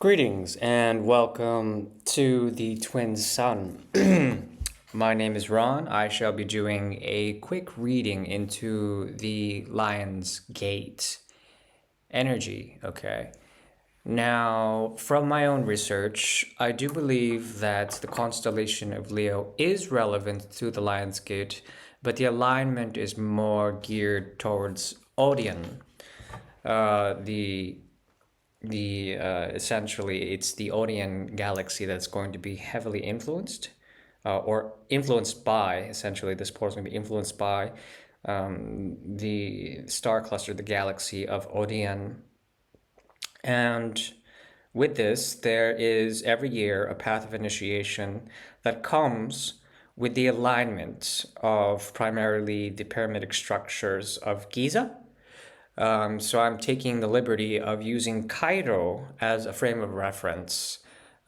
Greetings and welcome to the Twin Sun. My name is Ron. I shall be doing a quick reading into the Lion's Gate energy, okay? Now, from my own research, I do believe that the constellation of Leo is relevant to the Lion's Gate, but the alignment is more geared towards Odeon, the essentially it's the Odeon galaxy that's going to be heavily influenced or influenced by, essentially this portal is going to be influenced by the star cluster, the galaxy of Odeon. And with this, there is every year a path of initiation that comes with the alignment of primarily the pyramidic structures of Giza. So I'm taking the liberty of using Cairo as a frame of reference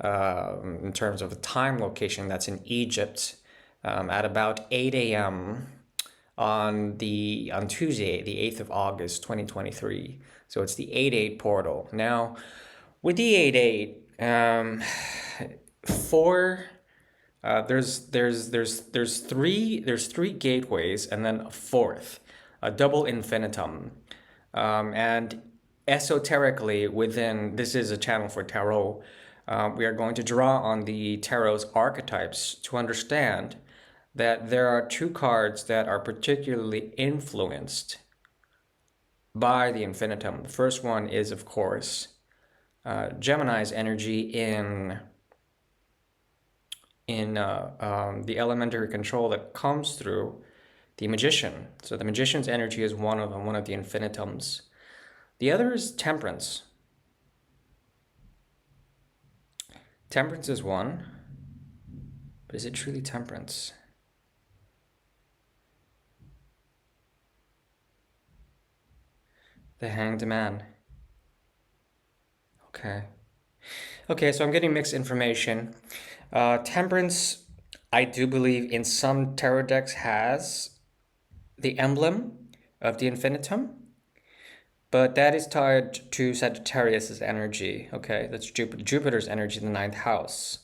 in terms of a time location that's in Egypt at about 8 a.m. on Tuesday, the 8th of August, 2023. So it's the 8-8 portal. Now, with the 8-8, there's three gateways and then a fourth, a double infinitum. And esoterically within, this is a channel for tarot, we are going to draw on the tarot's archetypes to understand that there are two cards that are particularly influenced by the infinitum. The first one is, of course, Gemini's energy in the elementary control that comes through the magician. So the magician's energy is one of them, one of the infinitums. The other is temperance. Temperance is one, but is it truly temperance? The Hanged Man. Okay, so I'm getting mixed information. Temperance, I do believe in some tarot decks has the emblem of the infinitum, but that is tied to Sagittarius's energy. Okay, that's Jupiter's energy in the ninth house.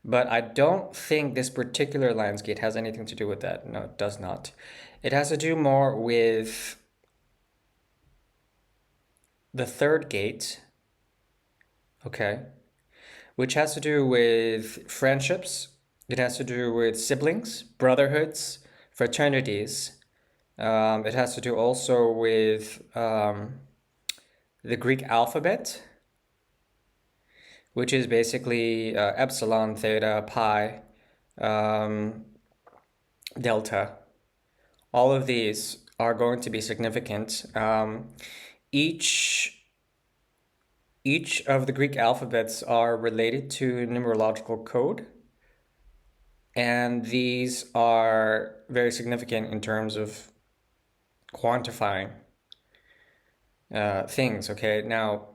But I don't think this particular Lion's Gate has anything to do with that. No, it does not. It has to do more with the third gate, okay, which has to do with friendships. It has to do with siblings, brotherhoods, fraternities. It has to do also with the Greek alphabet, which is basically epsilon, theta, pi, delta. All of these are going to be significant. Each of the Greek alphabets are related to a numerological code. And these are very significant in terms of quantifying things, okay? Now,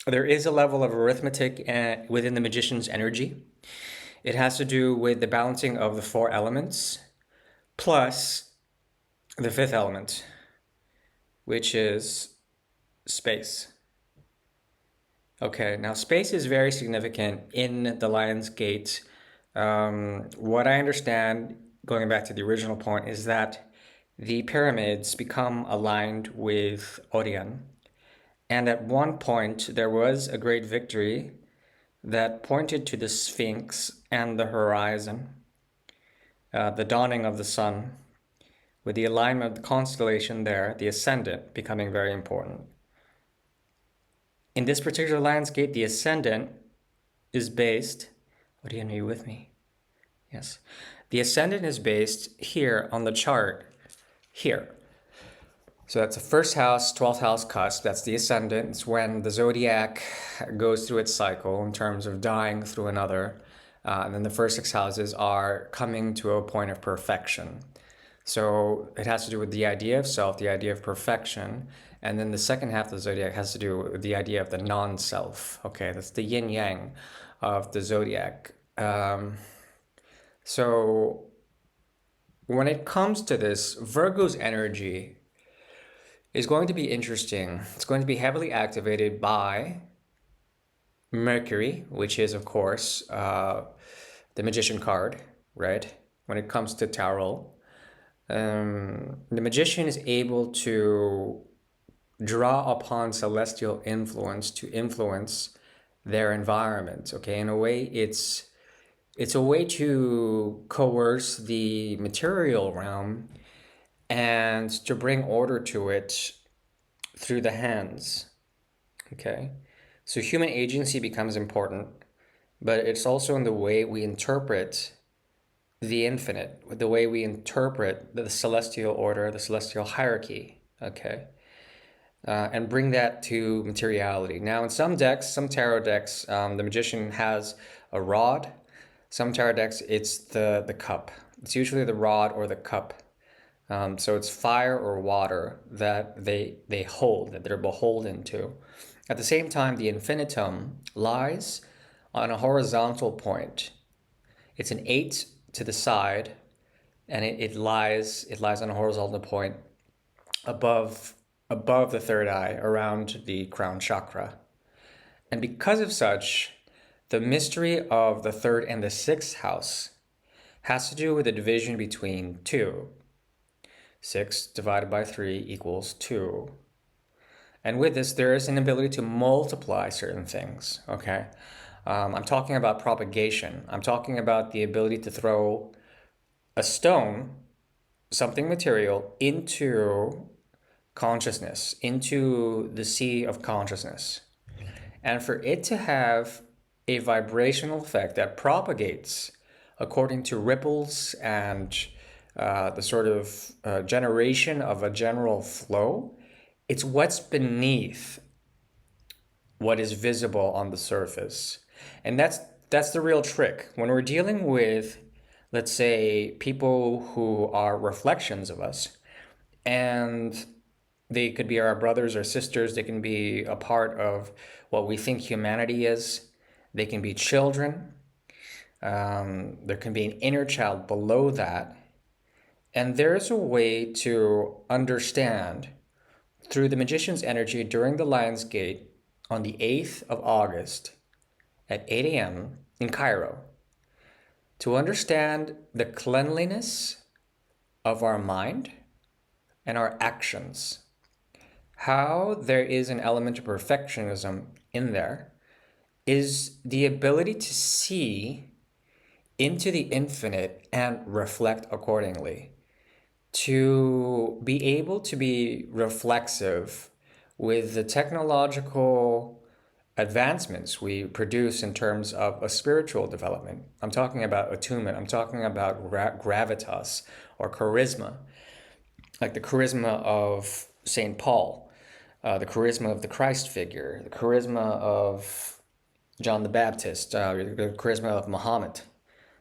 there is a level of arithmetic within the magician's energy. It has to do with the balancing of the four elements, plus the fifth element, which is space. Okay, now space is very significant in the Lion's Gate. What I understand, going back to the original point, is that the pyramids become aligned with Odeon. And at one point, there was a great victory that pointed to the Sphinx and the horizon, the dawning of the sun, with the alignment of the constellation there, the ascendant, becoming very important. In this particular Lion's Gate, the ascendant is based... Odeon, are you with me? Yes. The ascendant is based here on the chart, here. So that's the first house, 12th house cusp. That's the ascendant. It's when the zodiac goes through its cycle in terms of dying through another. And then the first 6 houses are coming to a point of perfection. So it has to do with the idea of self, the idea of perfection. And then the second half of the zodiac has to do with the idea of the non-self. Okay, that's the yin-yang of the zodiac. So when it comes to this, Virgo's energy is going to be interesting. It's going to be heavily activated by Mercury, which is, of course, the magician card, right? When it comes to tarot, the magician is able to draw upon celestial influence to influence their environment. Okay, in a way, it's a way to coerce the material realm and to bring order to it through the hands. Okay, so human agency becomes important, but it's also in the way we interpret the infinite, the way we interpret the celestial order, the celestial hierarchy. Okay, and bring that to materiality. Now, in some decks, some tarot decks, the magician has a rod. Some tarot decks, it's the cup. It's usually the rod or the cup. So it's fire or water that they hold, that they're beholden to. At the same time, the infinitum lies on a horizontal point. It's an 8 to the side, and it lies on a horizontal point above the third eye, around the crown chakra. And because of such, the mystery of the third and the sixth house has to do with the division between 2. 6 divided by 3 equals 2. And with this, there is an ability to multiply certain things, okay? I'm talking about propagation. I'm talking about the ability to throw a stone, something material, into consciousness, into the sea of consciousness. And for it to have a vibrational effect that propagates according to ripples and the sort of generation of a general flow, it's what's beneath what is visible on the surface. And that's the real trick. When we're dealing with, let's say, people who are reflections of us, and they could be our brothers or sisters, they can be a part of what we think humanity is, they can be children, there can be an inner child below that. And there's a way to understand through the magician's energy during the Lion's Gate on the 8th of August at 8 a.m. in Cairo, to understand the cleanliness of our mind and our actions. How there is an element of perfectionism in there is the ability to see into the infinite and reflect accordingly. To be able to be reflexive with the technological advancements we produce in terms of a spiritual development. I'm talking about attunement. I'm talking about gravitas or charisma, like the charisma of St. Paul, the charisma of the Christ figure, the charisma of John the Baptist, the charisma of Muhammad.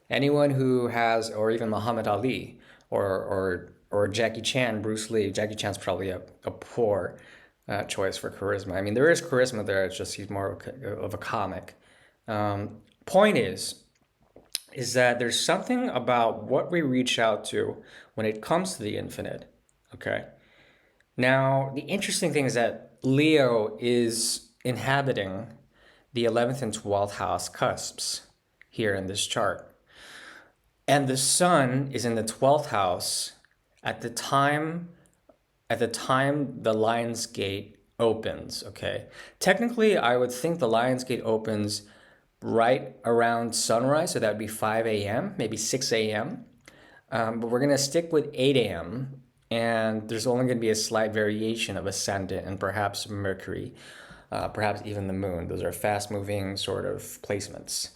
Anyone who has, or even Muhammad Ali, or Jackie Chan, Bruce Lee. Jackie Chan's probably a poor choice for charisma. I mean, there is charisma there. It's just he's more of a comic. Point is that there's something about what we reach out to when it comes to the infinite. Okay. Now, the interesting thing is that Leo is inhabiting the 11th and 12th house cusps here in this chart. And the sun is in the 12th house at the time the Lion's Gate opens, okay? Technically, I would think the Lion's Gate opens right around sunrise, so that would be 5 a.m., maybe 6 a.m. But we're going to stick with 8 a.m., and there's only going to be a slight variation of ascendant and perhaps Mercury, perhaps even the moon. Those are fast-moving sort of placements.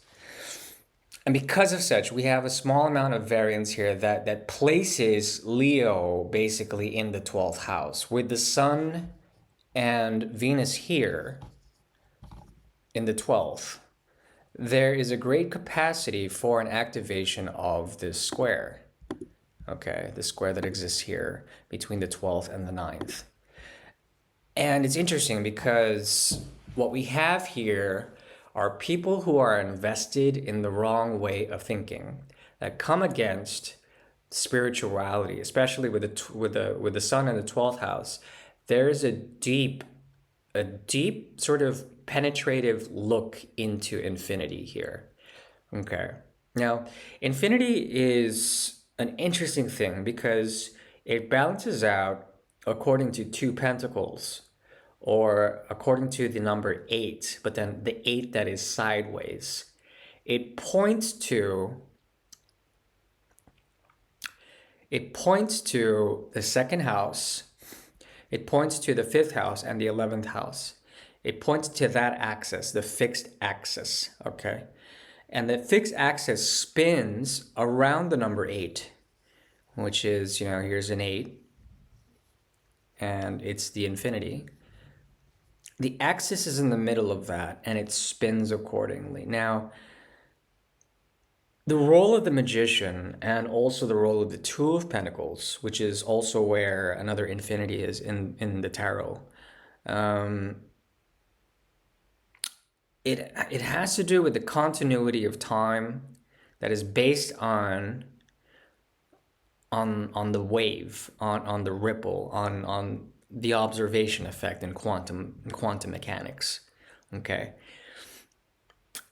And because of such, we have a small amount of variance here that places Leo basically in the 12th house, with the Sun and Venus here in the 12th. There is a great capacity for an activation of this square. Okay, the square that exists here between the 12th and the 9th. And it's interesting because what we have here are people who are invested in the wrong way of thinking that come against spirituality, especially with the sun in the 12th house. There is a deep a deep sort of penetrative look into infinity here. Okay. Now, infinity is an interesting thing because it balances out according to two pentacles or according to the number eight, but then the eight that is sideways. It points to the second house. It points to the fifth house and the 11th house. It points to that axis, the fixed axis, okay? And the fixed axis spins around the number eight, which is, here's an eight, and it's the infinity. The axis is in the middle of that, and it spins accordingly. Now, the role of the magician and also the role of the Two of Pentacles, which is also where another infinity is in the tarot, it has to do with the continuity of time that is based on the wave, on the ripple, on the observation effect in quantum mechanics. Okay.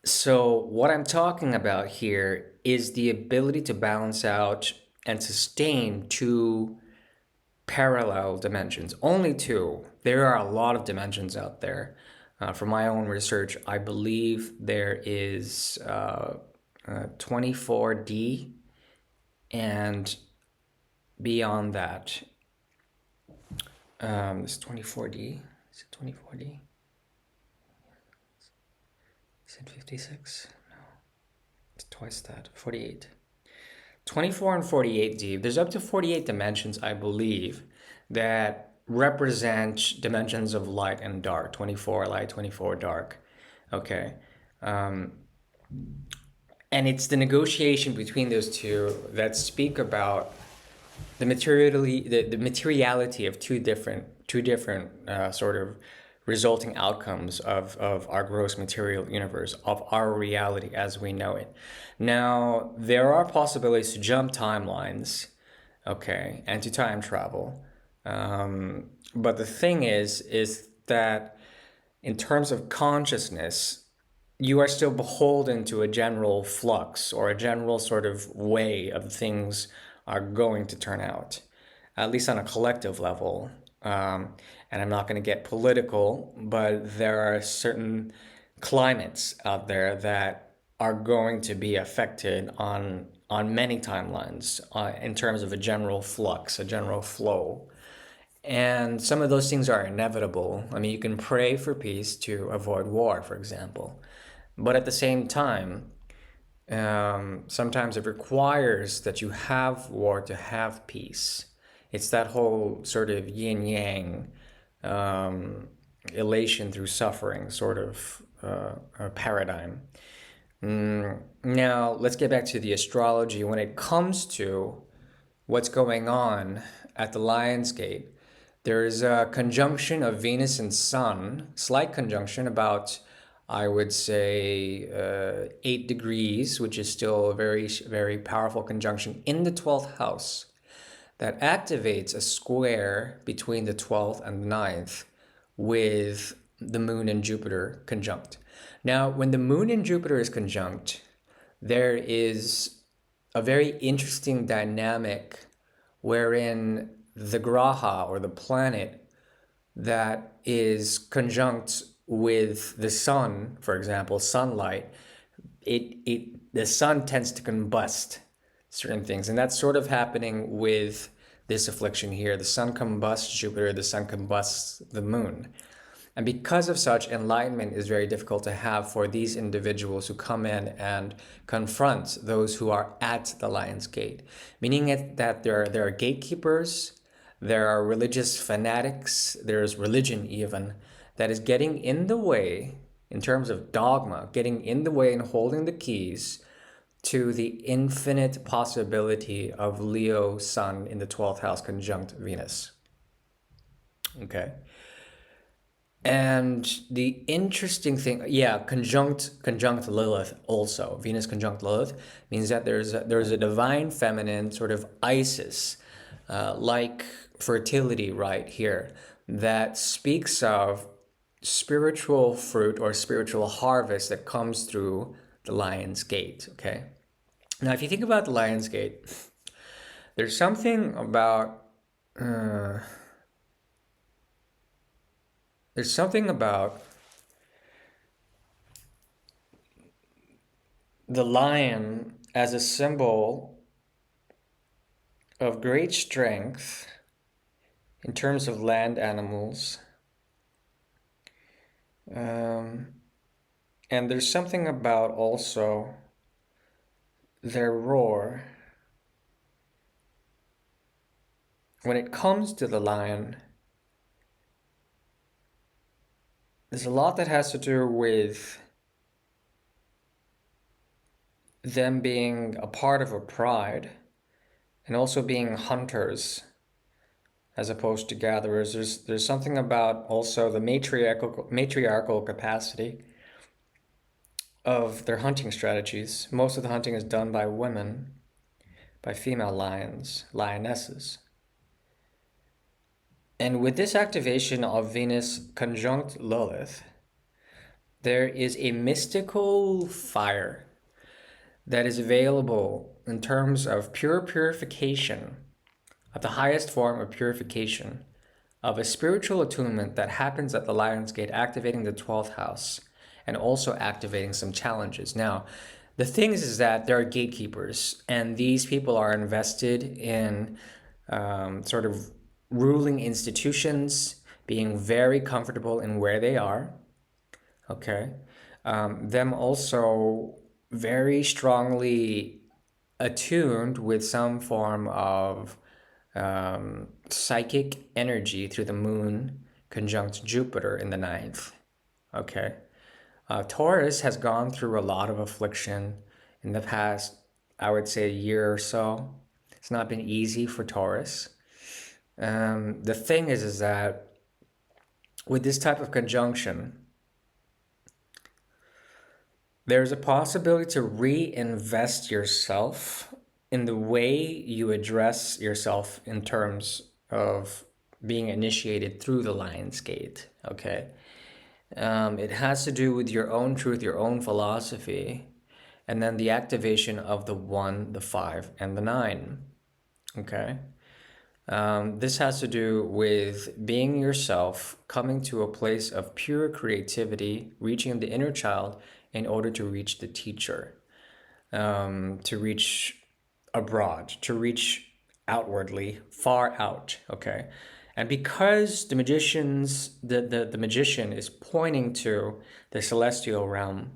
So what I'm talking about here is the ability to balance out and sustain two parallel dimensions. Only two. There are a lot of dimensions out there. From my own research, I believe there is 24D and beyond that. This 24D. Is it 24D? Is it 56? No. It's twice that. 48. 24 and 48D. There's up to 48 dimensions, I believe, that represent dimensions of light and dark. 24 light, 24 dark. Okay. And it's the negotiation between those two that speak about the materiality of two different sort of resulting outcomes of our gross material universe, of our reality as we know it. Now, there are possibilities to jump timelines, okay, and to time travel. But the thing is that in terms of consciousness, you are still beholden to a general flux or a general sort of way of things are going to turn out, at least on a collective level. And I'm not going to get political, but there are certain climates out there that are going to be affected on many timelines in terms of a general flux, a general flow. And some of those things are inevitable. I mean, you can pray for peace to avoid war, for example. But at the same time, sometimes it requires that you have war to have peace. It's that whole sort of yin-yang, elation through suffering sort of paradigm. Now, let's get back to the astrology. When it comes to what's going on at the Lion's Gate, there's a conjunction of Venus and Sun, slight conjunction, about, I would say, 8 degrees, which is still a very, very powerful conjunction in the 12th house that activates a square between the 12th and the 9th with the Moon and Jupiter conjunct. Now, when the Moon and Jupiter is conjunct, there is a very interesting dynamic wherein the graha, or the planet that is conjunct with the sun, for example, sunlight, the sun tends to combust certain things. And that's sort of happening with this affliction here. The sun combusts Jupiter, the sun combusts the moon. And because of such, enlightenment is very difficult to have for these individuals who come in and confront those who are at the Lion's Gate. Meaning that there are gatekeepers, there are religious fanatics, there's religion even, that is getting in the way, in terms of dogma, getting in the way and holding the keys to the infinite possibility of Leo Sun in the 12th house conjunct Venus. Okay. And the interesting thing, conjunct Lilith also. Venus conjunct Lilith means that there's a divine feminine sort of Isis, like fertility right here, that speaks of spiritual fruit or spiritual harvest that comes through the Lion's Gate. Okay. Now, if you think about the Lion's Gate, there's something about uh, there's something about the lion as a symbol of great strength in terms of land animals. Um, and there's something about also their roar. When it comes to the lion, there's a lot that has to do with them being a part of a pride and also being hunters as opposed to gatherers. There's something about also the matriarchal capacity of their hunting strategies. Most of the hunting is done by women, by female lions, lionesses. And with this activation of Venus conjunct Lilith, there is a mystical fire that is available in terms of pure purification, of the highest form of purification, of a spiritual attunement that happens at the Lion's Gate, activating the 12th house and also activating some challenges. Now, the thing is that there are gatekeepers, and these people are invested in sort of ruling institutions, being very comfortable in where they are. Okay. Them also very strongly attuned with some form of psychic energy through the moon conjunct Jupiter in the ninth. Okay. Taurus has gone through a lot of affliction in the past, I would say, a year or so. It's not been easy for Taurus. The thing is that with this type of conjunction, there's a possibility to reinvest yourself in the way you address yourself in terms of being initiated through the Lion's Gate. Okay. It has to do with your own truth, your own philosophy, and then the activation of the 1, the 5, and the 9. Okay. This has to do with being yourself, coming to a place of pure creativity, reaching the inner child in order to reach the teacher, to reach abroad, to reach outwardly, far out. Okay. And because the magician is pointing to the celestial realm,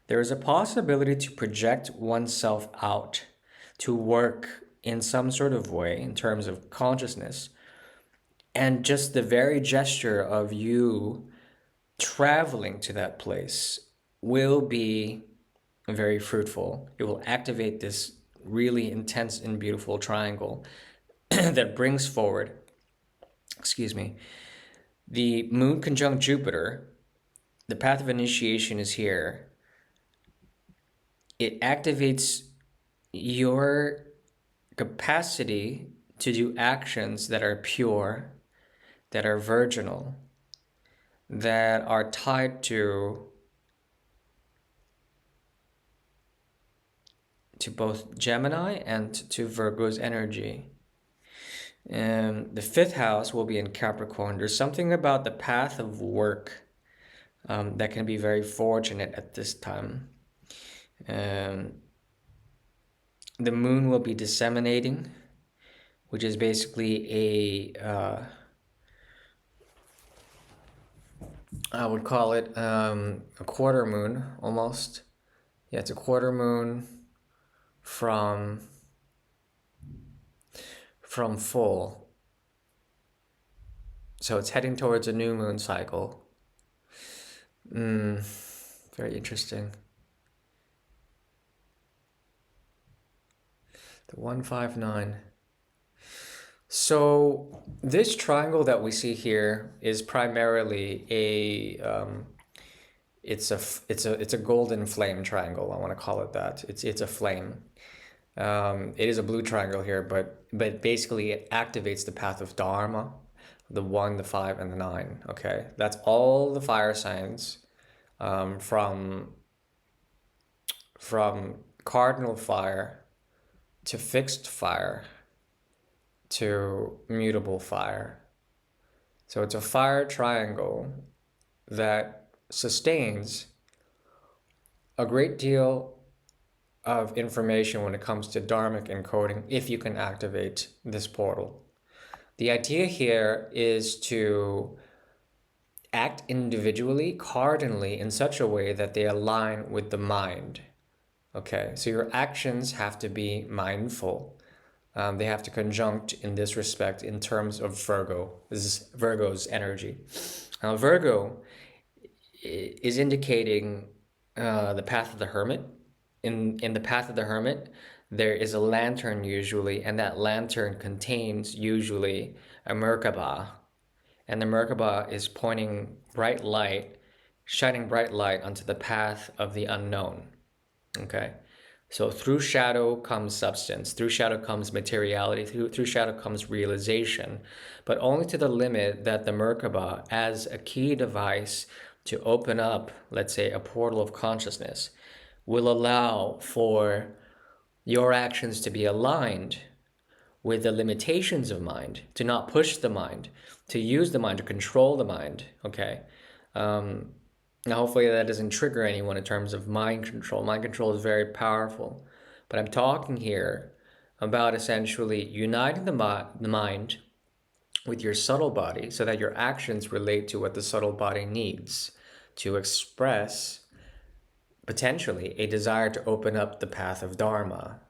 there is a possibility to project oneself out, to work in some sort of way in terms of consciousness. And just the very gesture of you traveling to that place will be very fruitful. It will activate this really intense and beautiful triangle that brings forward, the moon conjunct Jupiter. The path of initiation is here. It activates your capacity to do actions that are pure, that are virginal, that are tied to both Gemini and to Virgo's energy. And the 5th house will be in Capricorn. There's something about the path of work that can be very fortunate at this time. The moon will be disseminating, which is basically I would call it a quarter moon almost. Yeah, it's a quarter moon from full. So it's heading towards a new moon cycle. Very interesting. The 159. So this triangle that we see here is primarily it's a golden flame triangle. I want to call it that. It's a flame. It is a blue triangle here, but basically it activates the path of Dharma, the 1, the 5, and the 9. Okay, that's all the fire signs, from cardinal fire to fixed fire to mutable fire. So it's a fire triangle that sustains a great deal of information when it comes to dharmic encoding if you can activate this portal. The idea here is to act individually, cardinally, in such a way that they align with the mind. Okay, so your actions have to be mindful. They have to conjunct in this respect in terms of Virgo. This is Virgo's energy. Now, Virgo is indicating the path of the hermit. In the path of the hermit, there is a lantern usually, and that lantern contains usually a Merkaba. And the Merkaba is pointing bright light, shining bright light onto the path of the unknown. Okay? So through shadow comes substance, through shadow comes materiality, through shadow comes realization, but only to the limit that the Merkaba, as a key device to open up, let's say, a portal of consciousness, will allow for your actions to be aligned with the limitations of mind, to not push the mind, to use the mind, to control the mind, okay? Now, hopefully that doesn't trigger anyone in terms of mind control. Mind control is very powerful. But I'm talking here about essentially uniting the mind with your subtle body so that your actions relate to what the subtle body needs to express potentially a desire to open up the path of Dharma,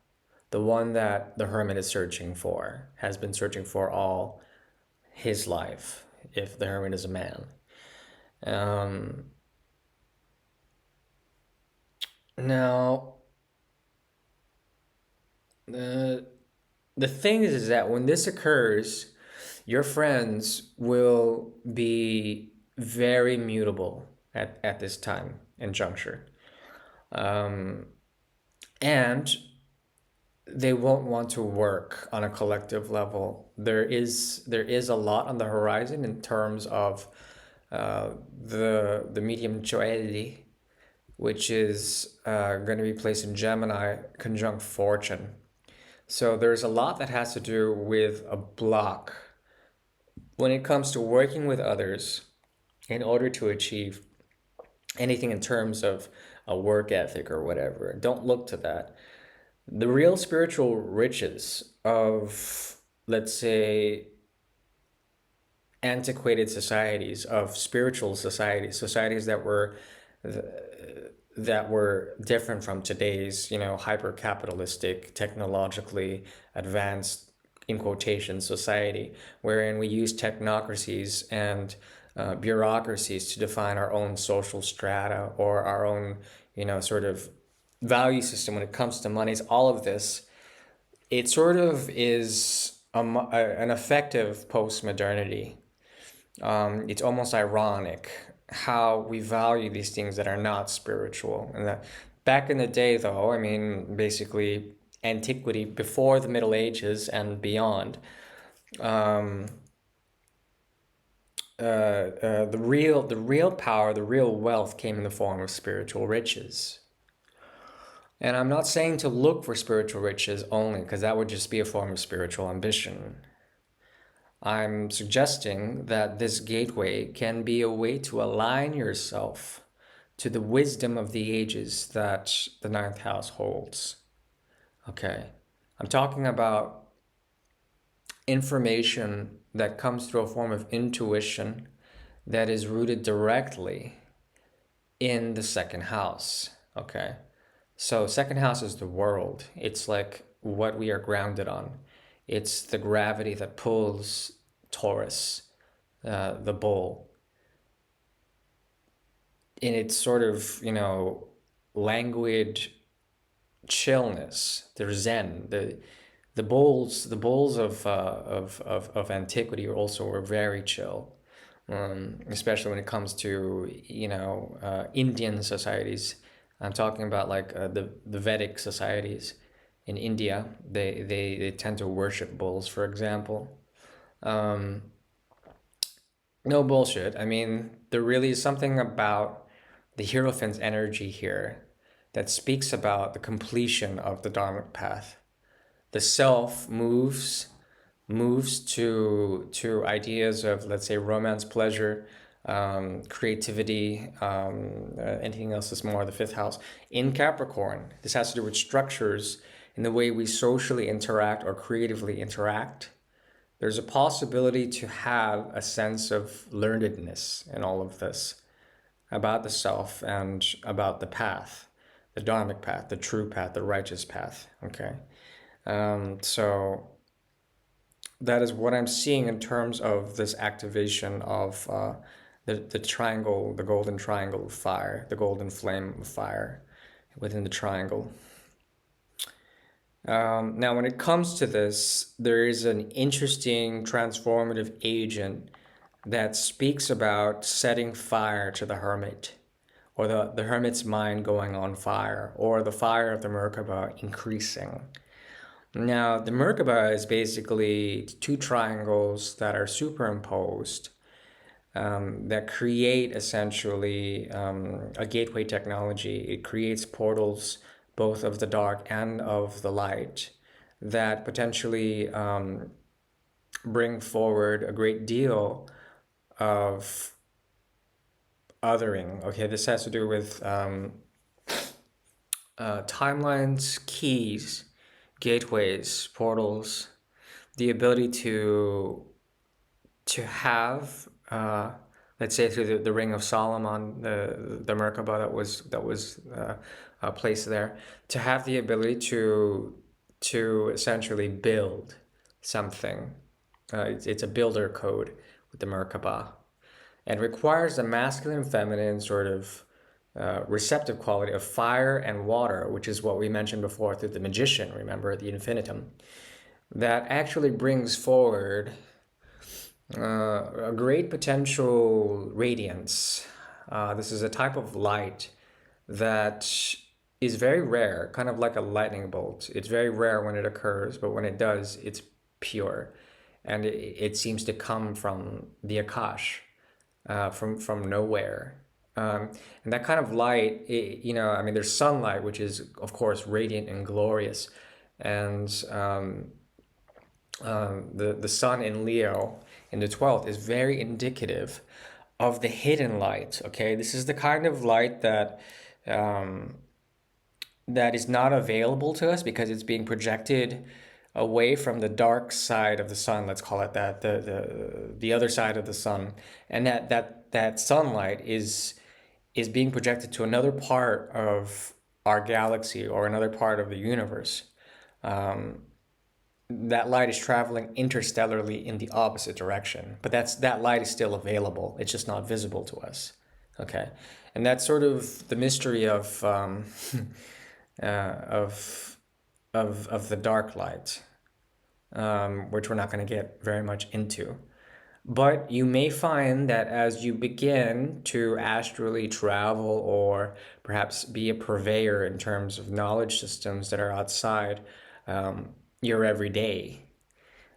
the one that the hermit is searching for, has been searching for all his life, if the hermit is a man. Now, the thing is that when this occurs, your friends will be very mutable at this time and juncture. And they won't want to work on a collective level. There is a lot on the horizon in terms of the medium Joedi, which is going to be placed in Gemini conjunct Fortune. So there's a lot that has to do with a block when it comes to working with others in order to achieve anything in terms of a work ethic or whatever. Don't look to that. The real spiritual riches of, let's say, antiquated societies, of spiritual societies, societies that were different from today's, hyper-capitalistic, technologically advanced, in quotation, society, wherein we use technocracies and bureaucracies to define our own social strata or our own, sort of value system when it comes to monies. All of this, it sort of is an effective post-modernity. It's almost ironic how we value these things that are not spiritual. And that back in the day, though, I mean, basically antiquity, before the Middle Ages and beyond, the real power, the real wealth came in the form of spiritual riches. And I'm not saying to look for spiritual riches only, because that would just be a form of spiritual ambition. I'm suggesting that this gateway can be a way to align yourself to the wisdom of the ages that the ninth house holds. Okay. I'm talking about information that comes through a form of intuition that is rooted directly in the second house. Okay. So second house is the world. It's like what we are grounded on. It's the gravity that pulls Taurus, the bull, in its sort of, languid chillness, the Zen, the bulls of antiquity also were very chill, especially when it comes to Indian societies. I'm talking about like the Vedic societies in India. They tend to worship bulls, for example. No bullshit. I mean, there really is something about the Hierophant's energy here that speaks about the completion of the Dharmic path. The self moves to ideas of, let's say, romance, pleasure, creativity, anything else is more the fifth house. In Capricorn, this has to do with structures in the way we socially interact or creatively interact. There's a possibility to have a sense of learnedness in all of this about the self and about the path, the dharmic path, the true path, the righteous path. Okay. So that is what I'm seeing in terms of this activation of the triangle, the golden triangle of fire, the golden flame of fire within the triangle. Now, when it comes to this, there is an interesting transformative agent that speaks about setting fire to the hermit, or the hermit's mind going on fire, or the fire of the Merkaba increasing. Now, the Merkaba is basically two triangles that are superimposed that create essentially a gateway technology. It creates portals both of the dark and of the light that potentially bring forward a great deal of othering. Okay, this has to do with timelines, keys, gateways, portals, the ability to have, let's say, through the Ring of Solomon, the Merkaba that was placed there, to have the ability to essentially build something. It's a builder code with the Merkaba, and requires the masculine and feminine sort of receptive quality of fire and water, which is what we mentioned before through the magician, remember, the infinitum, that actually brings forward a great potential radiance. This is a type of light that is very rare, kind of like a lightning bolt. It's very rare when it occurs, but when it does, it's pure. And it seems to come from the Akash, from nowhere. And that kind of light, I mean, there's sunlight, which is, of course, radiant and glorious. And the sun in Leo in the 12th is very indicative of the hidden light. Okay, this is the kind of light um, that is not available to us because it's being projected away from the dark side of the sun. Let's call it that, the other side of the sun, and that sunlight is being projected to another part of our galaxy or another part of the universe. That light is traveling interstellarly in the opposite direction, but that light is still available. It's just not visible to us. Okay, and that's sort of the mystery of of the dark light, which we're not going to get very much into. But you may find that as you begin to astrally travel or perhaps be a purveyor in terms of knowledge systems that are outside your everyday,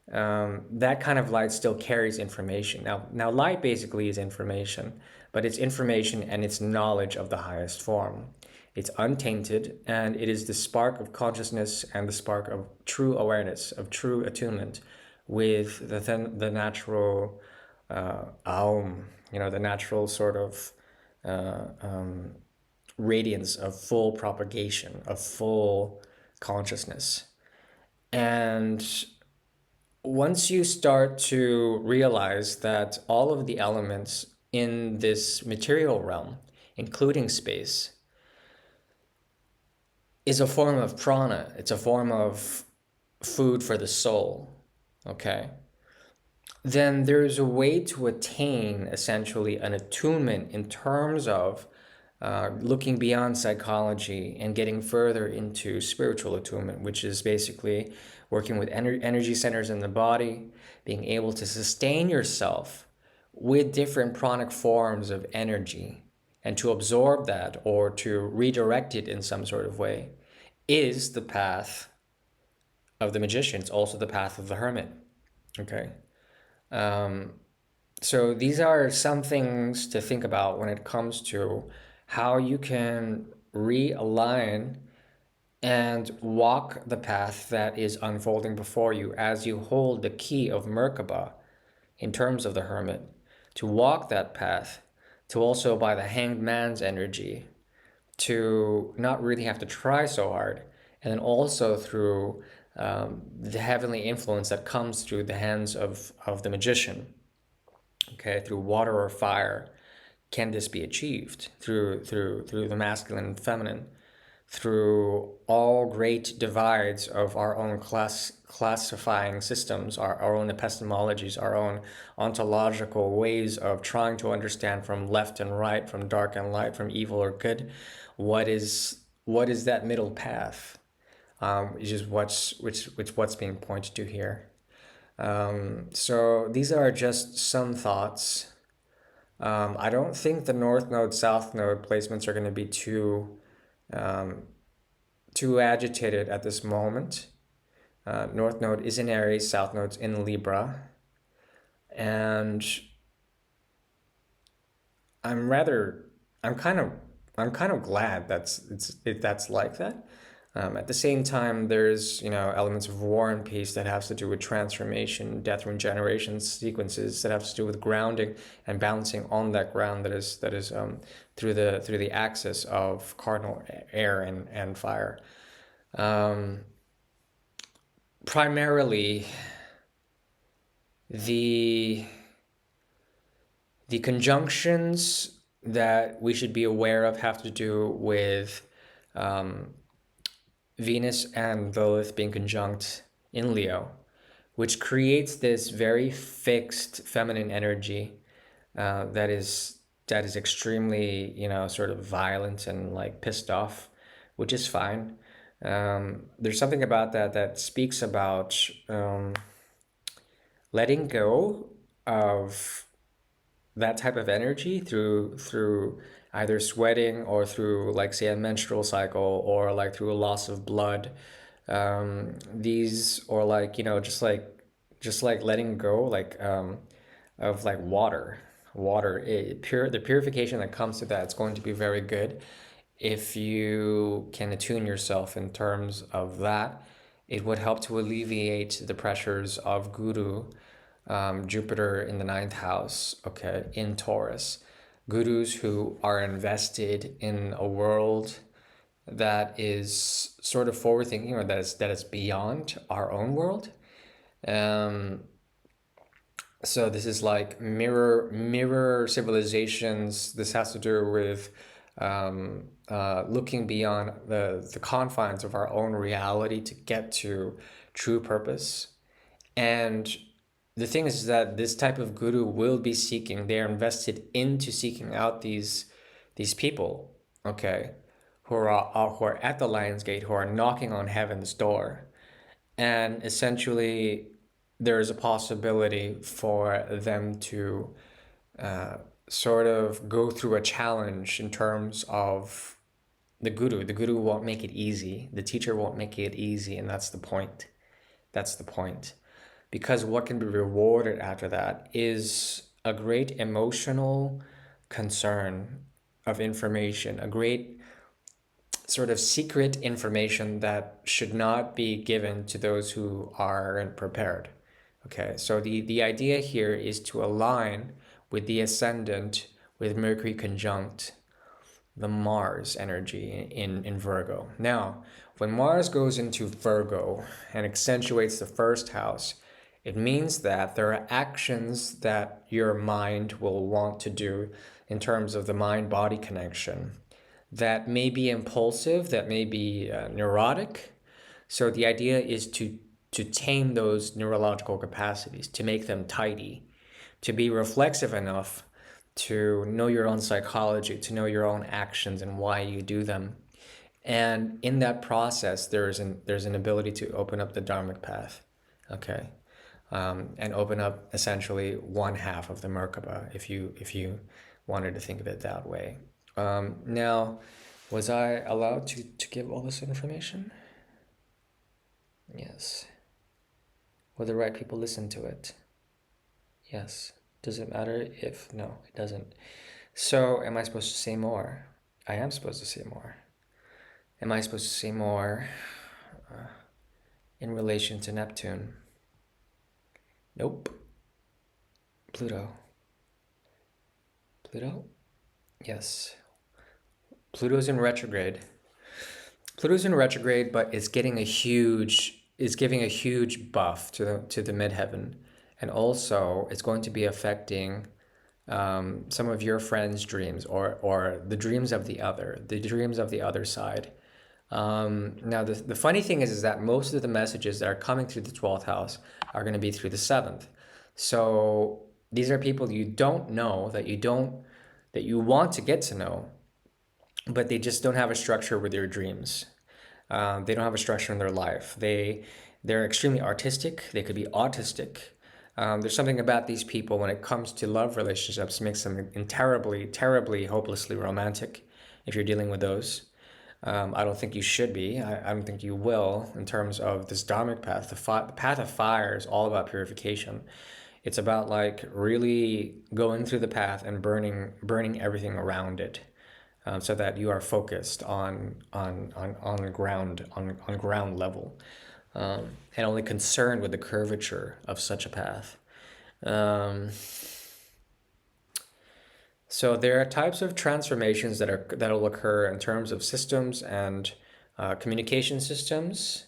that kind of light still carries information. Now, light basically is information, but it's information and it's knowledge of the highest form. It's untainted, and it is the spark of consciousness and the spark of true awareness, of true attunement with the natural aum, the natural sort of radiance of full propagation, of full consciousness. And once you start to realize that all of the elements in this material realm, including space, is a form of prana, it's a form of food for the soul, okay? Then there's a way to attain essentially an attunement in terms of looking beyond psychology and getting further into spiritual attunement, which is basically working with energy centers in the body, being able to sustain yourself with different pranic forms of energy and to absorb that or to redirect it in some sort of way is the path of the magician. It's also the path of the hermit. Okay. So these are some things to think about when it comes to how you can realign and walk the path that is unfolding before you as you hold the key of Merkaba in terms of the hermit, to walk that path, to also by the hanged man's energy, to not really have to try so hard, and then also through the heavenly influence that comes through the hands of the magician, okay, through water or fire. Can this be achieved through the masculine and feminine, through all great divides of our own classifying systems, our own epistemologies, our own ontological ways of trying to understand from left and right, from dark and light, from evil or good, what is that middle path? Which is what's being pointed to here. So these are just some thoughts. I don't think the North Node, South Node placements are going to be too agitated at this moment. North Node is in Aries, South Node's in Libra, and I'm rather, I'm kind of, I'm kind of glad that's like that. At the same time, there's elements of war and peace that has to do with transformation, death, regeneration sequences that have to do with grounding and balancing on that ground that is through the axis of cardinal air and fire. Primarily, the the conjunctions that we should be aware of have to do with Venus and Lilith being conjunct in Leo, which creates this very fixed feminine energy that is extremely, sort of violent and like pissed off, which is fine. There's something about that speaks about letting go of that type of energy through either sweating or through, like, say, a menstrual cycle, or like through a loss of blood, these, or like, just like letting go, like, of like water, the purification that comes to that, it's going to be very good if you can attune yourself in terms of that. It would help to alleviate the pressures of Guru, Jupiter in the ninth house, okay, in Taurus. Gurus who are invested in a world that is sort of forward thinking, or that is beyond our own world. Um, so this is like mirror civilizations. This has to do with looking beyond the confines of our own reality to get to true purpose. And the thing is that this type of guru will be seeking, they are invested into seeking out these people, okay, who are at the lion's gate, who are knocking on heaven's door. And essentially, there is a possibility for them to sort of go through a challenge in terms of the guru. The guru won't make it easy. The teacher won't make it easy, and that's the point. That's the point. Because what can be rewarded after that is a great emotional concern of information, a great sort of secret information that should not be given to those who aren't prepared. Okay, so the idea here is to align with the ascendant, with Mercury conjunct the Mars energy in Virgo. Now, when Mars goes into Virgo and accentuates the first house, it means that there are actions that your mind will want to do in terms of the mind-body connection that may be impulsive, that may be neurotic. So the idea is to tame those neurological capacities, to make them tidy, to be reflexive enough to know your own psychology, to know your own actions and why you do them. And in that process, there's an ability to open up the dharmic path, okay, and open up essentially one half of the Merkaba, if you wanted to think of it that way. Now, was I allowed to give all this information? Yes. Will the right people listen to it? Yes. Does it matter if? No, it doesn't. So, am I supposed to say more? I am supposed to say more. Am I supposed to say more in relation to Neptune? Nope. Pluto. Pluto? Yes. Pluto's in retrograde. Pluto's in retrograde, but it's getting a huge is giving a huge buff to the midheaven, and also it's going to be affecting some of your friends' dreams or the dreams of the other side. Now the funny thing is that most of the messages that are coming through the 12th house are going to be through the 7th. So these are people you don't know that you want to get to know, but they just don't have a structure with their dreams. They don't have a structure in their life. They're extremely artistic. They could be autistic. There's something about these people when it comes to love relationships makes them terribly, terribly, hopelessly romantic. If you're dealing with those, I don't think you should be. I don't think you will in terms of this dharmic path. The path of fire is all about purification. It's about like really going through the path and burning everything around it, so that you are focused on ground level, and only concerned with the curvature of such a path. Um, so there are types of transformations that'll occur in terms of systems and communication systems,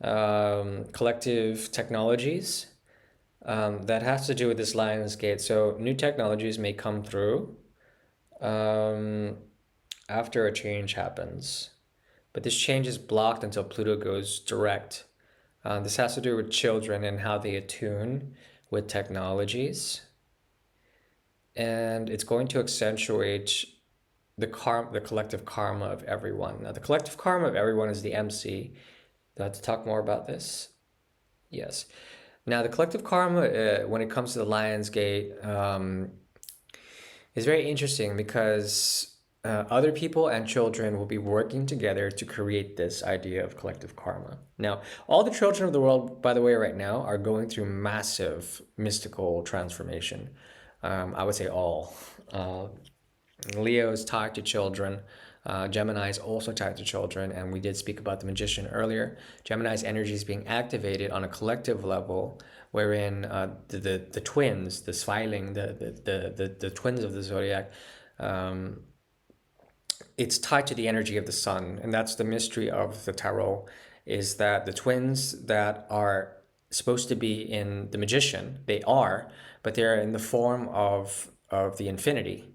collective technologies. That has to do with this Lion's Gate. So new technologies may come through um, after a change happens, but this change is blocked until Pluto goes direct. This has to do with children and how they attune with technologies, and it's going to accentuate the collective karma of everyone. Now, the collective karma of everyone is the MC. Do I have to talk more about this? Yes. Now, the collective karma, when it comes to the Lion's Gate, is very interesting because other people and children will be working together to create this idea of collective karma. Now, all the children of the world, by the way, right now are going through massive mystical transformation. I would say all. Leo is tied to children. Gemini is also tied to children, and we did speak about the magician earlier. Gemini's energy is being activated on a collective level, wherein the twins, the Sviling, the twins of the zodiac, it's tied to the energy of the sun, and that's the mystery of the tarot, is that the twins that are supposed to be in the magician, they are, but they're in the form of the infinity.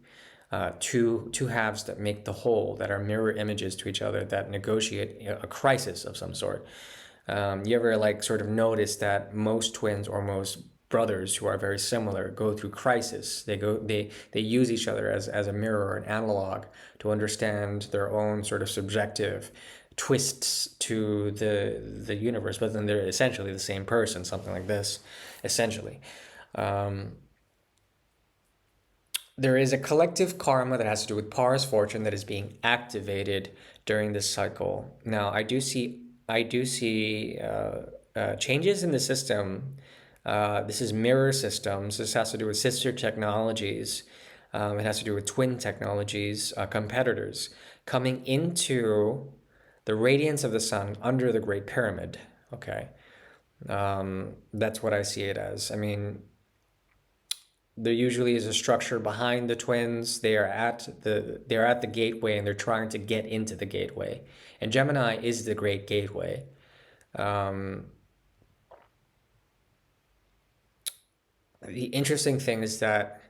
Two halves that make the whole, that are mirror images to each other, that negotiate a crisis of some sort. You ever like sort of notice that most twins or most brothers who are very similar go through crisis? They use each other as a mirror or an analog to understand their own sort of subjective twists to the universe, but then they're essentially the same person, something like this, essentially. There is a collective karma that has to do with Pars fortune that is being activated during this cycle. Now, I do see changes in the system. This is mirror systems. This has to do with sister technologies. It has to do with twin technologies, competitors coming into the radiance of the sun under the Great Pyramid. Okay, that's what I see it as. I mean, there usually is a structure behind the twins. They're at the gateway and they're trying to get into the gateway. And Gemini is the great gateway. The interesting thing is that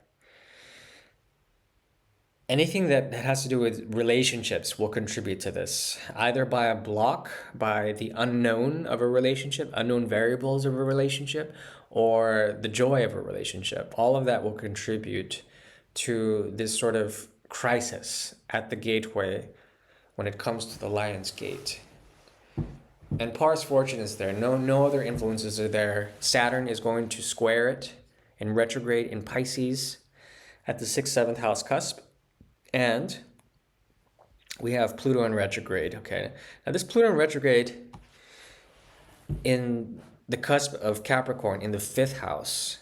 anything that has to do with relationships will contribute to this, either by a block, by the unknown of a relationship, unknown variables of a relationship, or the joy of a relationship. All of that will contribute to this sort of crisis at the gateway when it comes to the Lion's Gate. And Pars fortune is there. No other influences are there. Saturn is going to square it in retrograde in Pisces at the 6th, 7th house cusp. And we have Pluto in retrograde. Okay. Now this Pluto in retrograde in the cusp of Capricorn in the 5th house.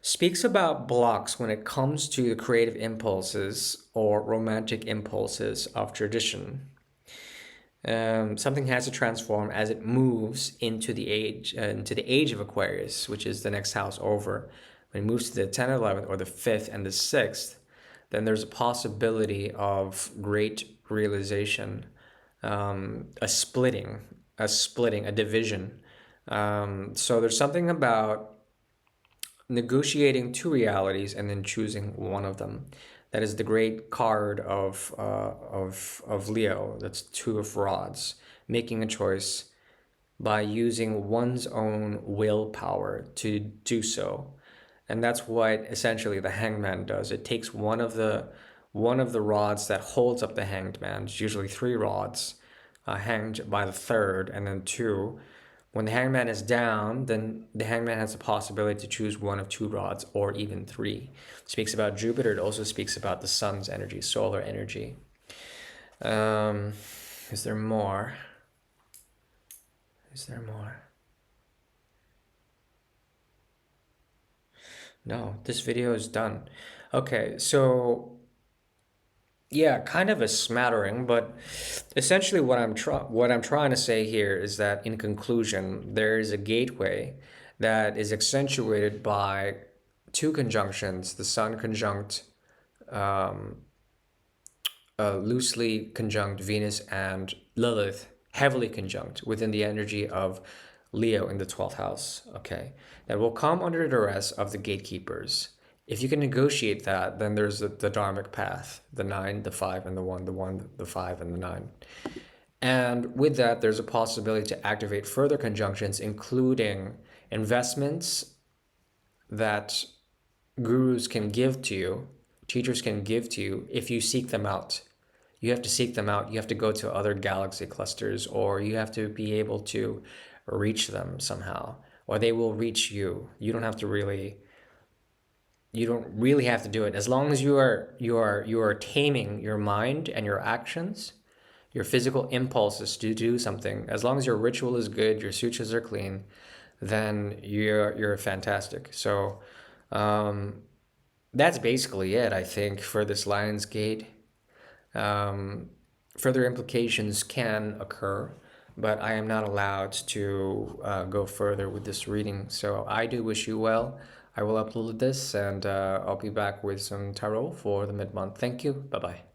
speaks about blocks when it comes to the creative impulses or romantic impulses of tradition. Something has to transform as it moves into the age of Aquarius, which is the next house over. When it moves to the 10th, 11th, or the 5th and the 6th, then there's a possibility of great realization, a division. So there's something about negotiating two realities and then choosing one of them. That is the great card of Leo. That's two of rods, making a choice by using one's own willpower to do so. And that's what essentially the hangman does. It takes one of the rods that holds up the hanged man. It's usually three rods, hanged by the third, and then two. When the hangman is down, then the hangman has the possibility to choose one of two rods or even three. It speaks about Jupiter. It also speaks about the sun's energy, solar energy. Is there more? Is there more? No, this video is done. Okay, so yeah, kind of a smattering, but essentially what I'm trying to say here is that in conclusion, there is a gateway that is accentuated by two conjunctions: the Sun conjunct, loosely conjunct Venus, and Lilith heavily conjunct within the energy of Leo in the 12th house. Okay, that will come under the duress of the gatekeepers. If you can negotiate that, then there's the dharmic path, the 9, the 5, and the 1, the 1, the 5, and the 9. And with that, there's a possibility to activate further conjunctions, including investments that gurus can give to you, teachers can give to you if you seek them out. You have to seek them out. You have to go to other galaxy clusters, or you have to be able to reach them somehow, or they will reach you. You don't really have to do it. As long as you are taming your mind and your actions, your physical impulses to do something. As long as your ritual is good, your sutras are clean, then you're fantastic. So that's basically it, I think, for this Lion's Gate. Further implications can occur, but I am not allowed to go further with this reading. So I do wish you well. I will upload this, and I'll be back with some tarot for the mid-month. Thank you. Bye-bye.